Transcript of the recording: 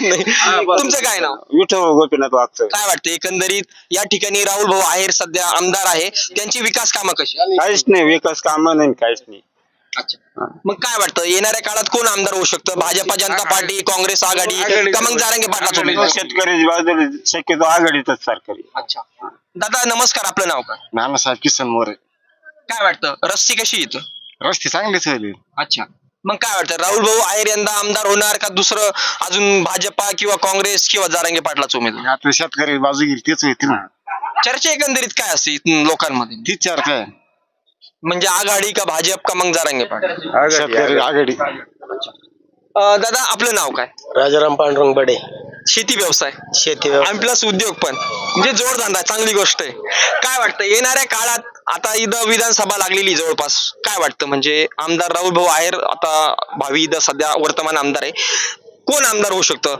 नाही. तुमचं काय नाव? विठ्ठल गोपीनाथ वागचौरे. काय वाटतं एकंदरीत या ठिकाणी राहुल भाऊ आहेर सध्या आमदार आहे, त्यांची विकास कामं कशी? काहीच नाही, विकास काम नाही, काहीच नाही. अच्छा, मग काय वाटतं येणाऱ्या काळात कोण आमदार होऊ शकतं? भाजपा जनता पार्टी, काँग्रेस आघाडी का मग जारंगे पाटलाच उमेदवार? शेतकऱ्याची बाजूला शक्यतो आघाडीतच सरकारी. अच्छा दादा नमस्कार, आपलं नाव काय? नानासाहेब किसन मोरे. काय वाटतं रस्ती कशी येतं? रस्ते चांगलेच होईल. अच्छा, मग काय वाटतं राहुल भाऊ आहेर यंदा आमदार होणार का दुसरं अजून भाजपा किंवा काँग्रेस किंवा जारंगे पाटलाच उमेदवार? आता शेतकरी बाजू घेईल तेच होईल ना. चर्चा एकंदरीत काय असते लोकांमध्ये? तीच चर्चा आहे. म्हणजे आघाडी का भाजप का मग जारंगे पाटील? शेतकरी आघाडी. दादा आपलं नाव काय? राजाराम पांडुरंग बडे. शेती व्यवसाय शेती आणि प्लस उद्योग पण, म्हणजे जोडधंदा, चांगली गोष्ट आहे. काय वाटतं येणाऱ्या काळात आता इथं विधानसभा लागलेली जवळपास, काय वाटतं म्हणजे आमदार राहुल भाऊ आहेर आता भावी इथं सध्या वर्तमान आमदार आहे, कोण आमदार होऊ शकतं?